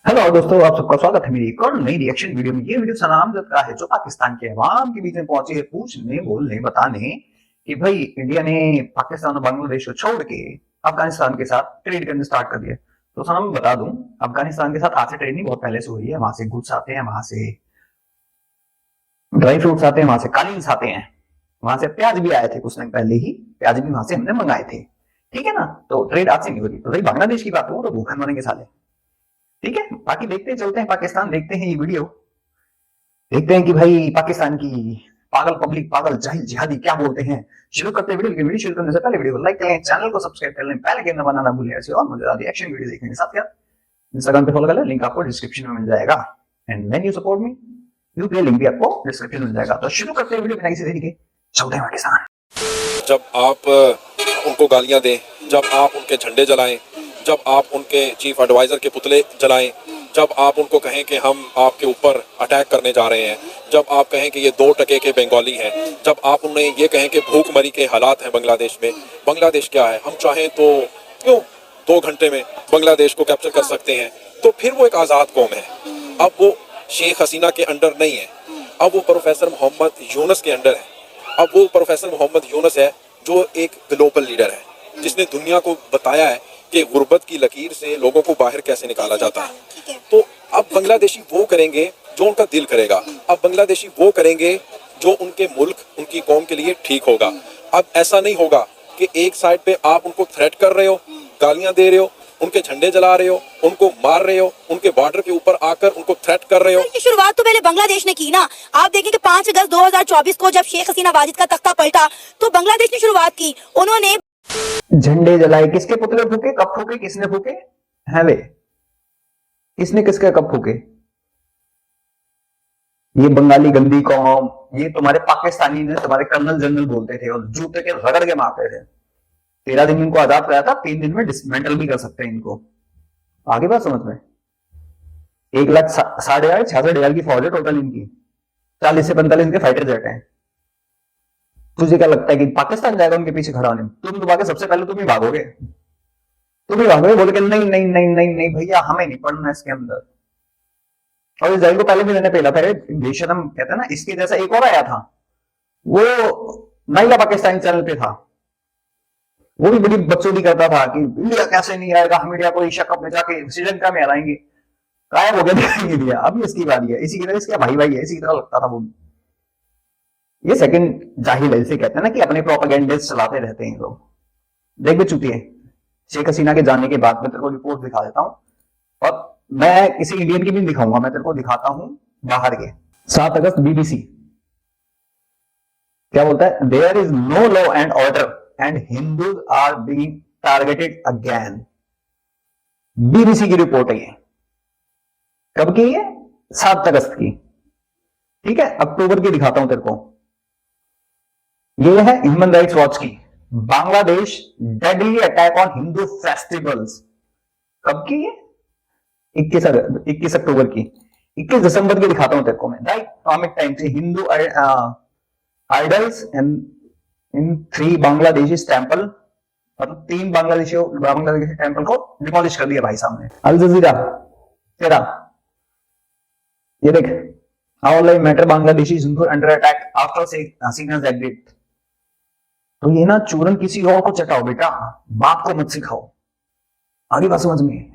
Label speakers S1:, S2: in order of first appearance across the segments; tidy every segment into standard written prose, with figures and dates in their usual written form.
S1: Hello दोस्तों, आप सबका स्वागत है मेरी एक और नई रिएक्शन वीडियो में। ये वीडियो सलाम जद का है जो पाकिस्तान के अवाम के बीच में पहुंचे है पूछने बोलने बताने कि भाई इंडिया ने पाकिस्तान और बांग्लादेश को छोड़ के अफगानिस्तान के साथ ट्रेड करने स्टार्ट कर दिया। तो सलाम बता दूं, अफगानिस्तान के साथ आज से ट्रेड नहीं, बहुत पहले से हुई है। वहां से गुड्स आते हैं, वहां से ड्राई फ्रूट्स आते हैं, वहां से कालीन्स आते हैं, वहां से प्याज भी आए थे कुछ टाइम पहले ही। प्याज भी वहां से हमने मंगाए थे, ठीक है ना। तो ट्रेड आज से नहीं हो रही। तो भाई बांग्लादेश की बात हो तो भूखन मरेंगे साले, ठीक है। बाकी देखते हैं, चलते हैं पाकिस्तान, देखते हैं ये वीडियो, देखते हैं कि भाई पाकिस्तान की पागल पब्लिक, पागल जाहिल जिहादी क्या बोलते हैं। शुरू करते हैं वीडियो। वीडियो शुरू करने से पहले वीडियो को लाइक करें, चैनल को सब्सक्राइब कर लें, बेल आइकन दबाना ना भूलें ऐसे और मजेदार रिएक्शन वीडियो देखने के साथ। इंस्टाग्राम पे फॉलो कर लें, लिंक आपको डिस्क्रिप्शन में मिल जाएगा। And when you support me you पे लिंक भी आपको डिस्क्रिप्शन में मिल जाएगा। तो शुरू करते हैं वीडियो बिना किसी देरी के, चलते हैं पाकिस्तान।
S2: जब आप उनको गालियां दें, जब आप उनके झंडे जलाएं, जब आप उनके चीफ एडवाइजर के पुतले जलाएं, जब आप उनको कहें कि हम आपके ऊपर अटैक करने जा रहे हैं, जब आप कहें कि ये 2% के बंगाली हैं, जब आप उन्हें ये कहें कि भूखमरी के हालात हैं बांग्लादेश में। बांग्लादेश क्या है, हम चाहें तो क्यों 2 घंटे में बांग्लादेश को कैप्चर कर सकते हैं। तो फिर वो एक आज़ाद कौम है। अब वो शेख हसीना के अंडर नहीं है, अब वो प्रोफेसर मोहम्मद यूनुस के अंडर है। अब वो प्रोफेसर मोहम्मद यूनुस है जो एक ग्लोबल लीडर है, जिसने दुनिया को बताया है कि गुर्बत की लकीर से लोगों को बाहर कैसे निकाला जाता है। तो अब बांग्लादेशी वो करेंगे जो उनका दिल करेगा। अब बांग्लादेशी वो करेंगे जो उनके मुल्क, उनकी कौम के लिए ठीक होगा। अब ऐसा नहीं होगा कि एक साइड पे आप उनको थ्रेट कर रहे हो, गालियां दे रहे हो, उनके झंडे जला रहे हो, उनको मार रहे हो, उनके बॉर्डर के ऊपर आकर उनको थ्रेट कर रहे हो।
S3: की शुरुआत तो पहले बांग्लादेश ने की ना। आप देखें कि 5 अगस्त 2024 को जब शेख हसीना वाजिद का तख्ता पलटा तो बांग्लादेश ने शुरुआत की। उन्होंने
S1: झंडे जलाए, किसके पुतले फूके, कब फूके, किसने फूके है वे, किसने किसके कब फूके। ये बंगाली गंदी कौम, ये तुम्हारे पाकिस्तानी ने तुम्हारे कर्नल जनरल बोलते थे और जूते के रगड़ के मारते थे। 13 दिन इनको आजाद कराया था, 3 दिन में डिसमेंटल भी कर सकते हैं इनको। आगे बात समझ में। 1,66,000 की फौज है टोटल इनकी, 40 से 45 इनके फाइटर जेट हैं। तुझे क्या लगता है कि पाकिस्तान जाएगा उनके पीछे खड़ा होने? तुम तो भागे, सबसे पहले तुम ही भागोगे, तुम ही भागोगे बोल के नहीं नहीं नहीं नहीं नहीं भैया हमें नहीं पढ़ना इसके अंदर। और इसराइल को पहले भी मैंने पहला फिर बेशरम कहते हैं ना, इसके जैसा एक और आया था, वो नाइला पाकिस्तान चैनल पे था। वो भी बड़ी बकचोदी करता था कि इंडिया कैसे नहीं आएगा, हम इंडिया को एशिया कप में जाके श्रीलंका में हराएंगे। गायब हो गया, दिखाई दिया। अभी इसकी बारी है, इसी की तरह इसका भाई भाई है, इसी की तरह लगता था वो। ये सेकंड जाहिल है, इसे कहते हैं ना कि अपने प्रोपेगेंडे चलाते रहते हैं लोग। देख भी चुकी है शेख हसीना के जाने के बाद। मैं तेरे को रिपोर्ट दिखा देता हूँ, और मैं किसी इंडियन की भी दिखाऊंगा, मैं तेरे को दिखाता हूं बाहर के। 7 अगस्त बीबीसी क्या बोलता है, there is no law and order and Hindus are being targeted again. BBC की रिपोर्ट है ये, कब की है, 7 अगस्त की, ठीक है। अक्टूबर की दिखाता हूं तेरे को। ये है ह्यूमन राइट्स वॉच की, Bangladesh deadly attack on Hindu festivals. कब की है, 21 अक्टूबर की। 21 दिसंबर की दिखाता हूं तेरे को मैं। The economic times, Hindu idols in 3 Bangladeshi temple, मतलब 3 बांग्लादेशी टेम्पल को डिमोलिश कर दिया भाई साहब ने। अल जजीरा तेरा ये देख, all life matter Bangladeshi under attack after हसीना's exit। तो ये ना चूरन किसी और को चटाओ बेटा, बाप को मत सिखाओ। आगे बात समझ में।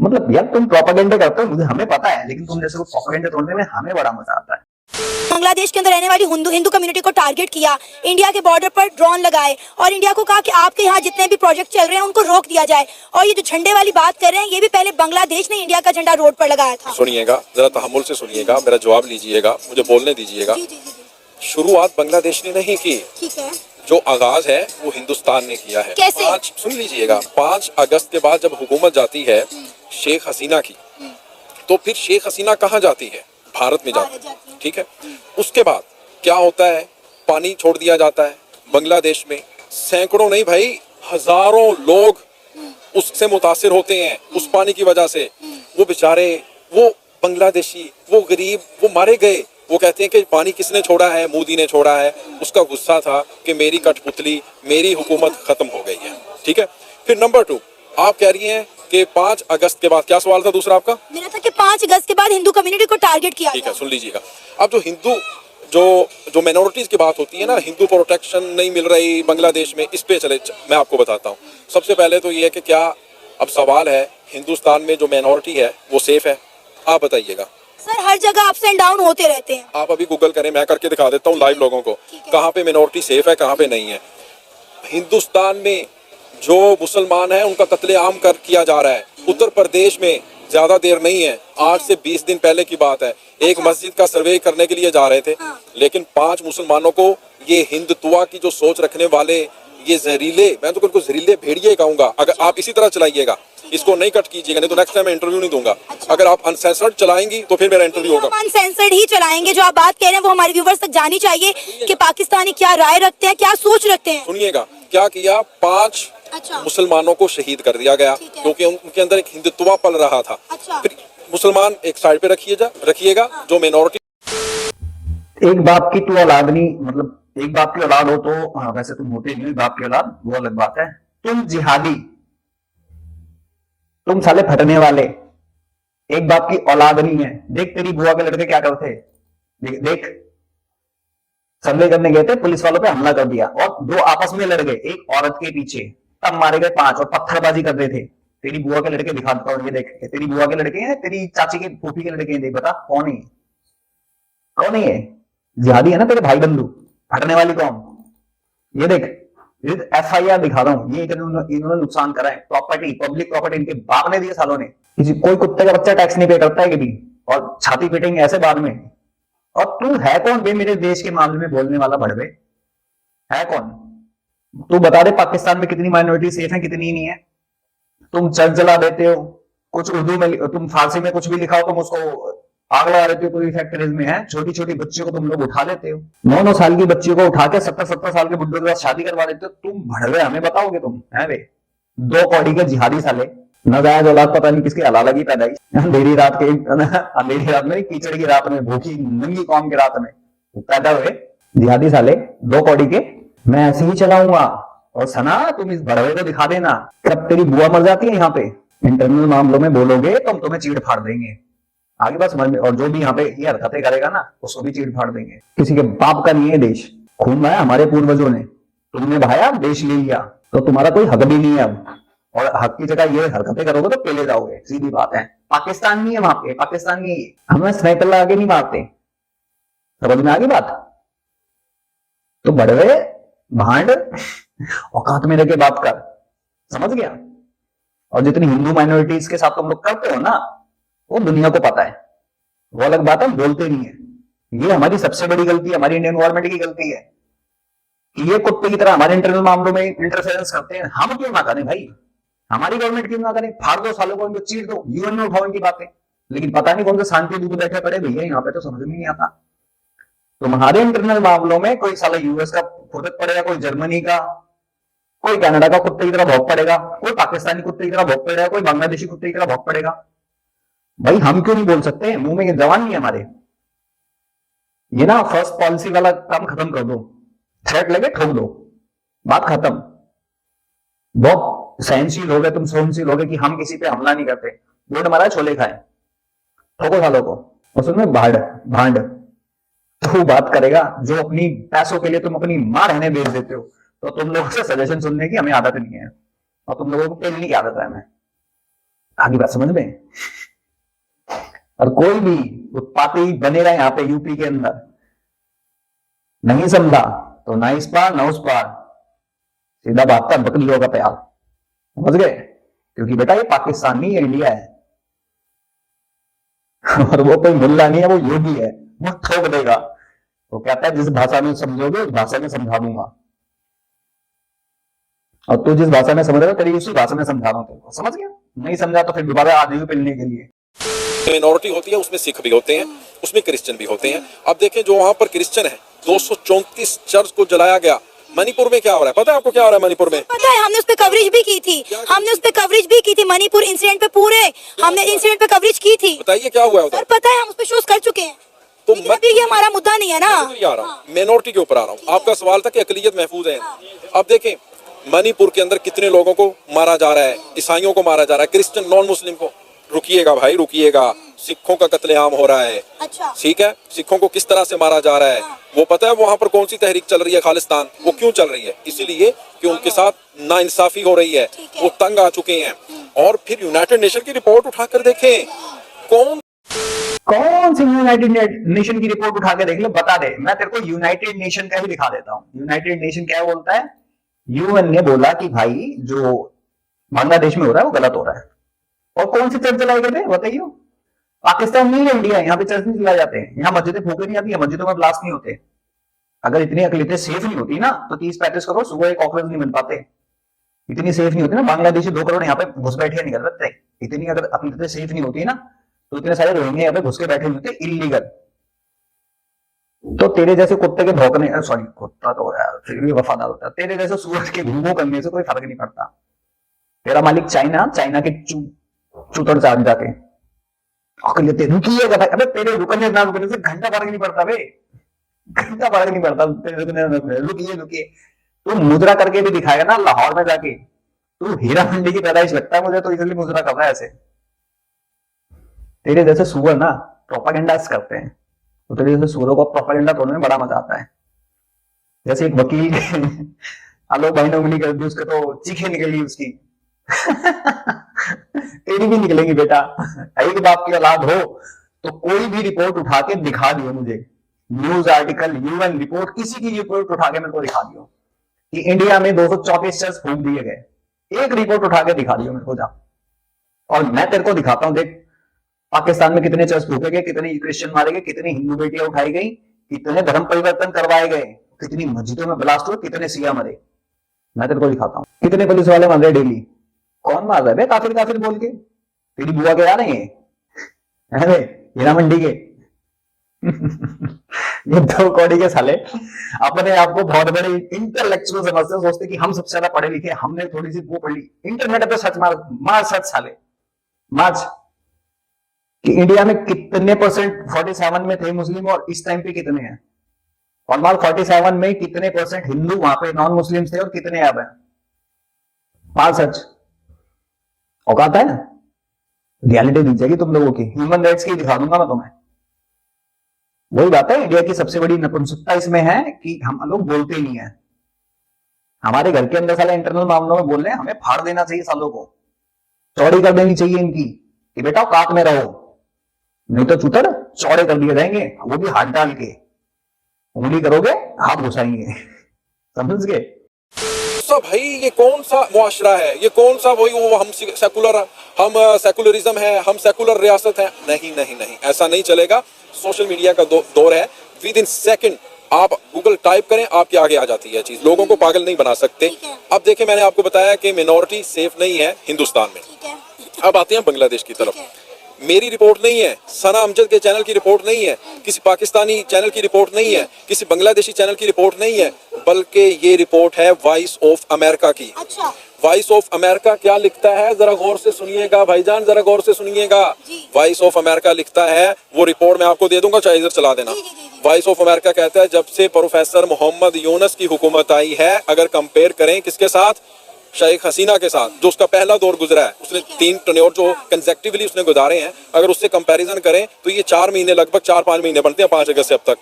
S1: मतलब यार तुम प्रोपेगेंडा करते हो, मुझे हमें पता है, लेकिन तुम जैसे प्रोपेगेंडा तोड़ने में हमें बड़ा मजा आता है।
S3: बांग्लादेश के अंदर रहने वाली हिंदू कम्युनिटी को टारगेट किया, इंडिया के बॉर्डर पर ड्रोन लगाए और इंडिया को कहा कि आपके यहाँ जितने भी प्रोजेक्ट चल रहे हैं उनको रोक दिया जाए। और ये जो झंडे वाली बात कर रहे हैं, ये भी पहले बांग्लादेश ने इंडिया का झंडा रोड पर लगाया था।
S2: सुनिएगा जरा, तहम्मुल से सुनिएगा, मेरा जवाब लीजिएगा, मुझे बोलने दीजिएगा। शुरुआत बांग्लादेश ने नहीं की,
S3: ठीक है,
S2: जो आगाज है वो हिंदुस्तान ने किया है।
S3: कैसे?
S2: सुन लीजिएगा, 5 अगस्त के बाद जब हुकूमत जाती है शेख हसीना की, तो फिर शेख हसीना कहाँ जाती है, भारत में जाती है, ठीक है। उसके बाद क्या होता है, पानी छोड़ दिया जाता है बांग्लादेश में। सैकड़ों नहीं भाई, हजारों लोग उससे मुतासिर होते हैं उस पानी की वजह से। वो बेचारे, वो बांग्लादेशी, वो गरीब, वो मारे गए। वो कहते हैं कि पानी किसने छोड़ा है, मोदी ने छोड़ा है। उसका गुस्सा था कि मेरी कठपुतली, मेरी हुकूमत खत्म हो गई है, ठीक है। फिर नंबर 2, आप कह रही हैं कि 5 अगस्त के बाद, क्या सवाल था दूसरा आपका?
S3: मेरा था कि 5 अगस्त के बाद हिंदू कम्युनिटी को टारगेट किया
S2: ठीक
S3: गया।
S2: है, सुन लीजिएगा। अब जो हिंदू जो माइनॉरिटीज की बात होती है ना, हिंदू प्रोटेक्शन नहीं मिल रही बांग्लादेश में, इस पे चले मैं आपको बताता हूँ। सबसे पहले तो ये है कि क्या, अब सवाल है हिंदुस्तान में जो माइनॉरिटी है वो सेफ है? आप बताइएगा।
S3: सर हर जगह अप्स एंड डाउन होते रहते हैं।
S2: आप अभी गूगल करें, मैं करके दिखा देता हूँ लाइव लोगों को, कहाँ पे मिनॉरिटी सेफ है कहाँ पे नहीं है। हिंदुस्तान में जो मुसलमान है उनका कत्लेआम किया जा रहा है। उत्तर प्रदेश में ज्यादा देर नहीं है, 8 से 20 दिन पहले की बात है, एक मस्जिद का सर्वे करने के लिए जा रहे थे, लेकिन 5 मुसलमानों को ये हिंदुत्वा की जो सोच रखने वाले ये जहरीले, मैं तो उनको जहरीले भेड़िए कहूंगा। अगर आप इसी तरह चलाइएगा, इसको नहीं कट कीजिएगा, नहीं तो नेक्स्ट टाइम मैं इंटरव्यू नहीं दूंगा। अगर आप अनसेंसर्ड चलाएंगी तो फिर मेरा इंटरव्यू होगा।
S3: हम अनसेंसर्ड ही चलाएंगे। जो आप बात कह रहे हैं वो हमारे व्यूवर्स तक जानी चाहिए कि पाकिस्तानी क्या राय रखते हैं, क्या सोच रखते हैं।
S2: सुनिएगा, क्या किया, 5
S3: अच्छा।
S2: मुसलमानों को शहीद कर दिया गया क्योंकि उनके अंदर एक हिंदुत्वा पल रहा था।
S3: अच्छा।
S2: फिर मुसलमान एक साइड पे रखिएगा, जो मिनॉरिटी।
S1: एक बाप की तू औलाद नहीं, मतलब एक बाप की औलाद हो तो हाँ, वैसे तुम होते नहीं बाप की औलाद, वो अलग बात है। तुम जिहादी, तुम साले फटने वाले, एक बाप की औलाद नहीं है। देख तेरी बुआ के लड़के क्या करते, देख सर्वे करने गए थे, पुलिस वालों पे हमला कर दिया और 2 आपस में लड़ गए एक औरत के पीछे, तब मारे गए 5 और पत्थरबाजी कर रहे थे। तेरी बुआ के लड़के दिखा देता हूं, ये देख, तेरी बुआ के लड़के हैं, तेरी चाची के फूफी के लड़के हैं, देख बता कौन है, कौन है ये? जिहादी है ना तेरे भाई बंधु, फटने वाली कौन? ये देख FIR दिखा रहा हूं, ये इन्होंने नुकसान करा है, प्रॉपर्टी, पब्लिक प्रॉपर्टी इनके बाप ने दिए सालों ने। किसी कोई कुत्ते का बच्चा टैक्स नहीं पे करता है कभी, और छाती पीटेंगे ऐसे बाद में। और तू है कौन बे मेरे देश के मामले में बोलने वाला बड़वे, है कौन? तू बता दे पाकिस्तान में कितनी माइनॉरिटी सेफ है कितनी नहीं है। तुम चर्च जला देते हो, कुछ उर्दू में, तुम फारसी में कुछ भी लिखाओ तुम उसको आग लगा देते हो, पूरी फैक्ट्रीज में है। छोटी छोटी बच्चियों को तुम लोग उठा लेते हो, 9-9 साल की बच्चियों को उठा के 70-70 साल के बुड्ढों के साथ शादी करवा देते हो। तुम भड़वे हमें बताओगे तुम, है बे 2 कौड़ी के जिहादी साले, नाजायज औलाद, पता नहीं किसकी हलाला की पैदाइश। अंधेरी रात में, कीचड़ की रात में, भूखी नंगी कौम की रात में पैदा हुए जिहादी साले 2 कौड़ी के। मैं ऐसे ही चलाऊंगा। और सना तुम इस बड़वे को दिखा देना, जब तेरी बुआ मर जाती है यहाँ पे, इंटरनल मामलों में बोलोगे तो हम तुम्हें चीड़ फाड़ देंगे आगे बस। और जो भी यहाँ पे ये हरकतें करेगा ना उसको भी चीड़ फाड़ देंगे। किसी के बाप का नहीं है देश, खून बहाया हमारे पूर्वजों ने, तुमने बहाया, देश ले लिया, तो तुम्हारा कोई हक भी नहीं है अब। और हक की जगह ये हरकतें करोगे तो पेले जाओगे, सीधी बात है। पाकिस्तान नहीं है वहां पे, पाकिस्तान नहीं है, हमें स्नाइपर आगे नहीं मारते, समझ में आ गई बात? तो बड़वे भांड औकात में रह के बात कर, समझ गया? और जितनी हिंदू माइनॉरिटीज के साथ तुम लोग करते हो ना, वो दुनिया को पता है, वो अलग बात है, बोलते नहीं है। ये हमारी सबसे बड़ी गलती है, हमारी इंडियन गवर्नमेंट की गलती है कि ये कुत्ते की तरह हमारे इंटरनल मामलों में इंटरफेरेंस करते हैं। हम क्यों ना करें भाई, हमारी गवर्नमेंट क्यों ना करे? फाड़ दो सालों को, उनको चीर दो, यूएन में उठाओ इनकी बातें। लेकिन पता नहीं कौन से शांति दूत बैठे पड़े भैया यहाँ पे, तो समझ में नहीं आता। तुम्हारे इंटरनल मामलों में कोई साला यूएस का फुदक पड़ेगा, कोई जर्मनी का, कोई कनाडा का कुत्ते की तरह भौंक पड़ेगा, कोई पाकिस्तानी कुत्ते की तरह भौंक पड़ेगा, कोई बांग्लादेशी कुत्ते की तरह भौंक पड़ेगा। भाई हम क्यों नहीं बोल सकते? मुंह में जवान नहीं है हमारे। ये ना फर्स्ट पॉलिसी वाला काम खत्म कर दो, थ्रेट लगे ठोक दो, बात खत्म। बहुत सहनशील हो गए तुम, सहनशील हो गए कि हम किसी पे हमला नहीं करते। वोट हमारा छोले खाए, ठोको सालों को, उसमें भांड तो बात करेगा जो अपनी पैसों के लिए तुम अपनी मां रहने बेच देते हो। तो तुम लोगों से सजेशन सुनने की हमें आदत नहीं है, और तुम लोगों को पेलने की आदत है हमें। आगे बात समझ में? और कोई भी उत्पाती बनेगा यहाँ पे यूपी के अंदर, नहीं समझा तो ना इस पार ना उस पार, सीधा बात था बकरियों का प्यार, समझ गए? क्योंकि बेटा ये पाकिस्तान नहीं है, इंडिया है। और वो कोई मुल्ला नहीं है, वो योगी है, वो ठोक देगा। वो कहता है जिस भाषा में समझोगे उस भाषा में समझा दूंगा, और तू जिस भाषा में समझ रहा है तेरी उसी भाषा में समझा रहा हूं, समझ गया? नहीं समझा तो फिर दोबारा आ जाइए पिलने के लिए।
S2: मिनॉरिटी होती है, उसमें सिख भी होते हैं, उसमें क्रिश्चियन भी होते हैं। अब देखें जो वहां पर क्रिश्चियन है, 234 चर्च को जलाया गया। मणिपुर में क्या हो रहा है पता है आपको? क्या हो रहा है मणिपुर में?
S3: पता है, हमने उस पर कवरेज भी की थी, मणिपुर इंसिडेंट पे पूरे हमने इंसिडेंट पे कवरेज की थी।
S2: बताइए क्या हुआ है उधर?
S3: पता है, हम उस पर शोज कर चुके हैं।
S2: तो
S3: अभी ये हमारा मुद्दा नहीं है ना।
S2: मिनॉरिटी के ऊपर आ रहा हूँ। आपका सवाल था कि अकलियत महफूज है। अब देखें मणिपुर के अंदर कितने लोगों को मारा जा रहा है, ईसाइयों को मारा जा रहा है, क्रिश्चियन नॉन मुस्लिम को। रुकिएगा भाई रुकिएगा, सिखों का कत्लेआम हो रहा है,
S3: अच्छा
S2: ठीक है। सिखों को किस तरह से मारा जा रहा है वो पता है। वहां पर कौन सी तहरीक चल रही है खालिस्तान, वो क्यों चल रही है? इसीलिए कि उनके साथ नाइंसाफी हो रही है,
S3: ठीक है।
S2: वो तंग आ चुके हैं। और फिर यूनाइटेड नेशन की रिपोर्ट उठाकर देखें,
S1: कौन सी यूनाइटेड नेशन की रिपोर्ट उठा के देख ले, बता दे। मैं तेरे को यूनाइटेड नेशन का ही दिखा देता हूँ। यूनाइटेड नेशन क्या बोलता है? यूएन ने बोला कि भाई जो बांग्लादेश में हो रहा है वो गलत हो रहा है। और कौन सी चर्च चलाई गई बताइए? पाकिस्तान नहीं है, इंडिया है। यहाँ पे चर्च नहीं चलाए जाते हैं, यहाँ मस्जिदें फूके नहीं आती है, मस्जिदों में ब्लास्ट नहीं होते। अगर इतनी अकलीतें सेफ नहीं होती ना तो 30-35 करोड़ सुबह एक कॉकरोच नहीं बन पाते। इतनी सेफ नहीं होती ना, बांग्लादेशी 2 करोड़ यहाँ पे घुस बैठे नहीं कर सकते। इतनी अगर अकलीतें सेफ नहीं होती ना तो इतने सारे रोहिंग्या यहाँ पे घुस के बैठे नहीं होते इलीगल। तो तेरे जैसे कुत्ते के भौंकने, सॉरी कुत्ता तो यार फिर भी वफादार होता है, तेरे जैसे सूरज के घूमू करने से कोई फर्क नहीं पड़ता। तेरा मालिक चाइना के चूतड़ चाट जाके अकलियत रुकिएगा भाई। अबे तेरे रुकने ना रुकने से घंटा फर्क नहीं पड़ता बे, घंटा फर्क नहीं पड़ता तेरे रुकने। रुकिए तू मुद्रा करके भी दिखाएगा ना लाहौर में जाके। तू हीरा मंडी की पैदाइश लगता है मुझे, तो इसलिए मुद्रा कर रहा है ऐसे। तेरे जैसे सुअर ना प्रोपागेंडा करते हैं, तो तेरे जैसे सुअरों को प्रोपागेंडा तोड़ने में बड़ा मजा आता है। जैसे एक वकील आलोक भाई ने उंगली कर दी, उसके तो चीखें निकली उसकी। तेरी भी निकलेंगी बेटा। एक बाप की औलाद हो तो कोई भी रिपोर्ट उठा के दिखा दियो मुझे, न्यूज आर्टिकल, यूएन रिपोर्ट, किसी की रिपोर्ट उठा के मेरे को दिखा दियो कि इंडिया में 234 चर्च फूंक दिए गए। एक रिपोर्ट उठा के दिखा दियो मेरे को जा, और मैं तेरे को दिखाता हूं। देख पाकिस्तान में कितने चर्च फूके गए, कितने क्रिश्चियन मारे गए, कितनी हिंदू बेटियां उठाई गई, कितने धर्म परिवर्तन करवाए गए, कितनी मस्जिदों में ब्लास्ट हुए, कितने सिया मरे। मैं तेरे को दिखाता हूँ कितने पुलिस वाले मर रहे डेली। कौन मार रहा है काफिर काफिर बोल के? तेरी बुआ के आ रहे हैं अरे हीरा मंडी के। ये 2 कौड़ी के साले अपने आप को बहुत बड़े इंटेलेक्चुअल समझते हैं, सोचते कि हम सबसे ज्यादा पढ़े लिखे, हमने थोड़ी सी वो पढ़ी। इंटरनेट पे सच मार सच साले मार्च कि इंडिया में कितने परसेंट 47 में थे मुस्लिम और इस टाइम पे कितने हैं। और मार 47 में कितने परसेंट हिंदू वहां पे नॉन मुस्लिम थे और कितने अब हैं। मार सच औकात है ना, रियलिटी दिख जाएगी तुम लोगों की। ह्यूमन राइट्स की दिखा दूंगा मैं तुम्हें। वही बात है, इंडिया की सबसे बड़ी नपुंसकता इसमें है कि हम लोग बोलते ही नहीं है। हमारे घर के अंदर साले इंटरनल मामलों में बोल रहे हैं, हमें फाड़ देना चाहिए सालों को, चौड़ी कर देनी चाहिए इनकी कि बेटा औकात में रहो, नहीं तो चुतर चौड़े कर दिए जाएंगे, वो भी हाथ डाल के। उंगली करोगे हाथ घुसाएंगे, समझ गए?
S2: भाई ये कौन सा मुआशरा है, ये कौन सा वही वो हम सेकुलरिज्म है, हम सेकुलर रियासत है? नहीं नहीं नहीं, ऐसा नहीं चलेगा। सोशल मीडिया का दौर है, विद इन सेकंड आप गूगल टाइप करें आपके आगे आ जाती है चीज। लोगों को पागल नहीं बना सकते। अब देखिए मैंने आपको बताया कि मिनॉरिटी सेफ नहीं है हिंदुस्तान में। अब आते हैं बांग्लादेश की तरफ। मेरी रिपोर्ट नहीं है, सना अमजद के चैनल की रिपोर्ट नहीं है, किसी पाकिस्तानी चैनल की रिपोर्ट नहीं है, किसी बांग्लादेशी चैनल की रिपोर्ट नहीं है, बल्कि ये रिपोर्ट है वॉइस ऑफ अमेरिका की।
S3: अच्छा।
S2: वॉइस ऑफ अमेरिका क्या लिखता है जरा गौर से सुनिएगा भाईजान, जरा गौर से सुनिएगा। वॉइस ऑफ अमेरिका लिखता है, वो रिपोर्ट मैं आपको दे दूंगा, चाहे इधर चला देना। वॉइस ऑफ अमेरिका कहता है जब से प्रोफेसर मोहम्मद यूनुस की हुकूमत आई है, अगर कंपेयर करें किसके साथ, शेख हसीना के साथ, जो उसका पहला दौर गुजरा है, उसने 3 टर्न्योर जो कंसेक्टिवली उसने गुजारे हैं, अगर उससे कंपैरिजन करें तो ये 4 महीने लगभग 4-5 महीने बनते हैं 5 अगस्त से अब तक।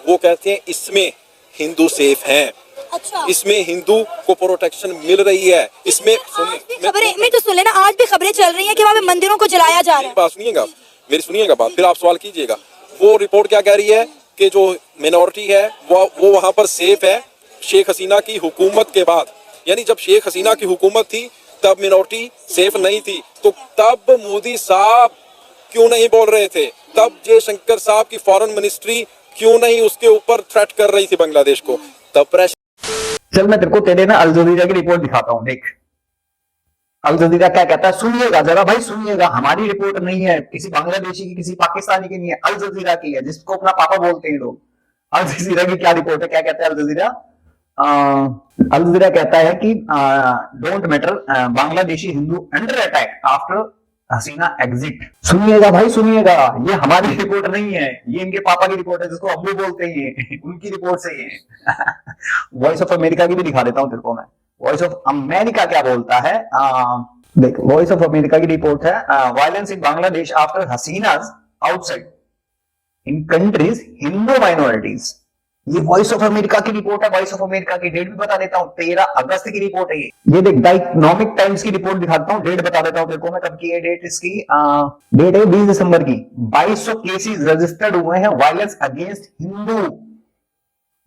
S2: वो कहते हैं इसमें हिंदू सेफ हैं।
S3: अच्छा।
S2: इसमें हिंदू को प्रोटेक्शन मिल रही है। इसमें
S3: खबरें मैं तो सुन लेना, आज भी खबरें चल रही हैं कि वहाँ पे मंदिरों को जलाया जा रहा है।
S2: बात सुनिएगा, मेरी सुनिएगा बात, फिर आप सवाल कीजिएगा। वो रिपोर्ट क्या कह रही है कि जो मिनॉरिटी है वो वहां पर सेफ है शेख हसीना की हुकूमत के बाद। यानी जब शेख हसीना की हुकूमत थी तब मिनॉरिटी सेफ नहीं थी, तो तब मोदी साहब क्यों नहीं बोल रहे थे, तब जयशंकर साहब की फॉरेन मिनिस्ट्री क्यों नहीं उसके ऊपर थ्रेट कर रही थी बांग्लादेश को, तब प्रेशर।
S1: चल मैं तेरे को तेरे ना अल जजीरा की रिपोर्ट दिखाता हूँ। देख अल जजीरा क्या कहता है, सुनिएगा जरा भाई सुनिएगा। हमारी रिपोर्ट नहीं है, किसी बांग्लादेशी की, किसी पाकिस्तानी की नहीं है, अल जजीरा की है, जिसको अपना पापा बोलते हैं लोग। अल जजीरा की क्या रिपोर्ट है, क्या कहता है अल जजीरा? अल जजीरा कहता है कि don't matter, Bangladeshi Hindu under attack after Hasina exit. सुनिएगा भाई सुनिएगा, ये हमारी रिपोर्ट नहीं है, ये इनके पापा की रिपोर्ट है, जिसको अब्बू बोलते हैं, उनकी रिपोर्ट से ये। वॉइस ऑफ अमेरिका की भी दिखा देता हूं तेरे को मैं। वॉइस ऑफ अमेरिका क्या बोलता है? देख, वॉइस ऑफ अमेरिका की रिपोर्ट है, violence in Bangladesh after Hasina's outside in countries Hindu minorities. ये वॉइस ऑफ अमेरिका की रिपोर्ट है। वॉइस ऑफ अमेरिका की डेट भी बता देता हूं, 13 अगस्त की रिपोर्ट है ये देख, द इकोनॉमिक टाइम्स की रिपोर्ट दिखाता हूं, डेट बता देता हूं तेरे को मैं, कब की है डेट इसकी? डेट है 20 दिसंबर की। 2200 केसेस रजिस्टर्ड हुए हैं वायलेंस अगेंस्ट हिंदू,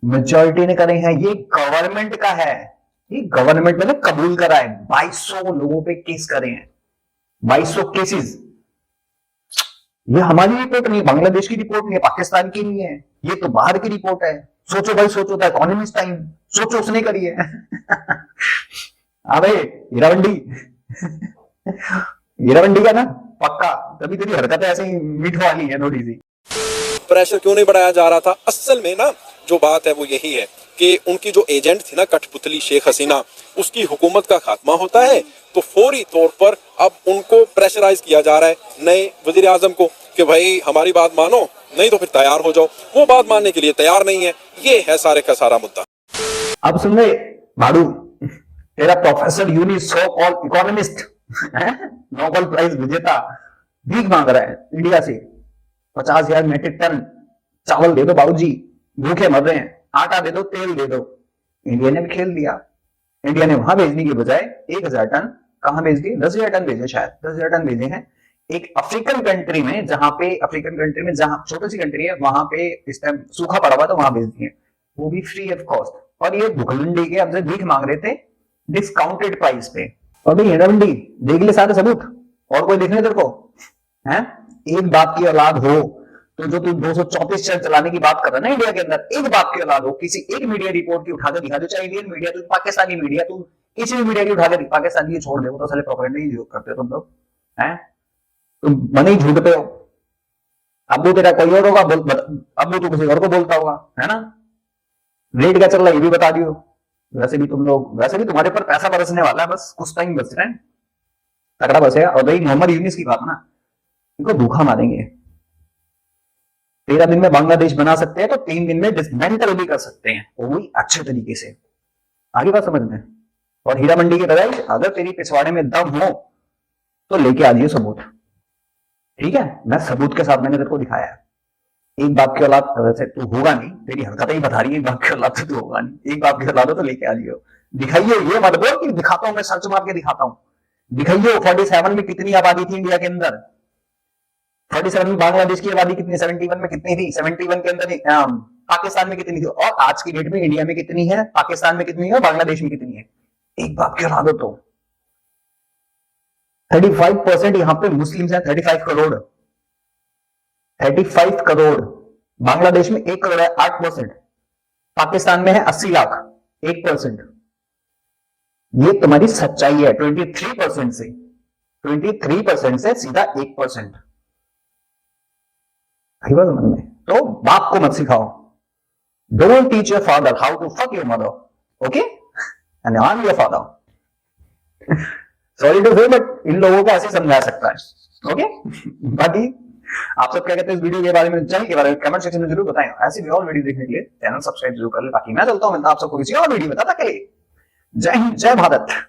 S1: मेजॉरिटी ने करे हैं। ये गवर्नमेंट का है, ये गवर्नमेंट ने कबूल करा है। 2200 लोगों पे केस करे हैं, 2200 केसेस। ये हमारी रिपोर्ट नहीं है, बांग्लादेश की रिपोर्ट नहीं है, पाकिस्तान की नहीं है, ये तो बाहर की रिपोर्ट है। सोचो भाई, सोचो, था इकोनॉमिस्ट टाइम, सोचो, उसने करी है। अबे हीरावंडी, हीरावंडी का ना पक्का, तभी तेरी हरकतें ऐसे ही मीठ वाली है थोड़ी सी।
S2: प्रेशर क्यों नहीं बढ़ाया जा रहा था? असल में ना जो बात है वो यही है कि उनकी जो एजेंट थी ना कठपुतली शेख हसीना, उसकी हुकूमत का खात्मा होता है तो फौरी तौर पर अब उनको प्रेशराइज किया जा रहा है नए वजीर आजम को कि भाई हमारी बात मानो, नहीं तो फिर तैयार हो जाओ। वो बात मानने के लिए तैयार नहीं है। ये है सारे का सारा मुद्दा।
S1: अब सुन ले भाड़ू, तेरा professor Yunus so called economist Nobel prize विजेता भीख मांग रहा है इंडिया से 50,000 मेट्रिक टन चावल दे दो बाबूजी, भूखे मर रहे हैं, आटा दे दो, तेल दे दो। इंडिया ने भी खेल दिया। इंडिया ने वहां भेजने की बजाय 1000 टन कहां भेज दिए? 10,000 टन भेजे, शायद 10,000 टन भेजे हैं एक अफ्रीकन कंट्री में, जहां छोटी सी कंट्री है, वहां पे इस टाइम सूखा पड़ा हुआ तो वहां भेज दिए, वो भी फ्री ऑफ कॉस्ट। और ये भुखलंडी के हमसे भीख मांग रहे थे डिस्काउंटेड प्राइस पे। और भाई हिरावंडी, देख ले सारे सबूत, और कोई देखने तेरे को है? एक बाप की औलाद हो तो जो तू 234 शहर चलाने की बात कर रहा है ना इंडिया के अंदर, एक बाप की औलाद हो, किसी एक मीडिया रिपोर्ट की उठा के दिखा दो, चाहे इंडियन मीडिया, तू पाकिस्तानी मीडिया, तू किसी भी मीडिया की उठा के, पाकिस्तानी की छोड़ दे, वो तो सारे प्रोपेगेंडा ही करते हो तुम लोग, हैं? तुम बने ही झूठ पे हो। अब वो तेरा कोई और होगा, अब वो तू किसी और को बोलता होगा, है ना? रेट क्या चल रहा है ये भी बता दियो। वैसे भी तुम्हारे पर पैसा बरसने वाला है, बस कुछ टाइम बच रहा है, तगड़ा बसेगा। और भाई मोहम्मद यूनिस की बात ना, इनको भूखा मारेंगे। 13 दिन में बांग्लादेश बना सकते हैं तो 3 दिन में डिसमेंटल भी कर सकते हैं, वो भी अच्छे तरीके से। आगे बात समझ में? और हीरा मंडी की तरह अगर तेरी पिछवाड़े में दम हो तो लेके आ जाइए सबूत, ठीक है? मैं सबूत के साथ मैंने तेरे को दिखाया है। एक बाप की औलाद वैसे तू होगा नहीं, तेरी हरकतें ही बता रही है, एक बाप की औलाद से तू होगा नहीं। एक बाप की औलाद हो तो लेके आ जाइए, दिखाइए। ये मत बोल कि दिखाता हूं, मैं सर्च मार के दिखाता हूं, दिखाइए। 47 में कितनी आबादी थी इंडिया के अंदर? 47 में बांग्लादेश की आबादी कितनी? 71 में कितनी थी? 71 के अंदर पाकिस्तान में कितनी थी? और आज की डेट में इंडिया में कितनी है, पाकिस्तान में कितनी है, बांग्लादेश में कितनी है? एक बाप की औलाद हो तो 35% यहाँ पे मुस्लिम है, 35 करोड़, 35 करोड़। बांग्लादेश में 1 करोड़ है, 8%। पाकिस्तान में है 80 लाख, 1%। ये तुम्हारी सच्चाई है। 23% से सीधा 1%। समझ में? तो बाप को मत सिखाओ। Don't teach your father how to fuck your mother, okay? And I am your father. Sorry to say, but इन लोगों को ऐसे समझा सकता है, ओके? बाकी आप सब क्या कहते हैं इस वीडियो के बारे में, चैनल के बारे में कमेंट सेक्शन में जरूर बताएं। ऐसी भी और वीडियो देखने के लिए चैनल सब्सक्राइब जरूर कर ले। बाकी मैं चलता हूं, आप सबको किसी और वीडियो बताता के लिए। जय हिंद, जय भारत।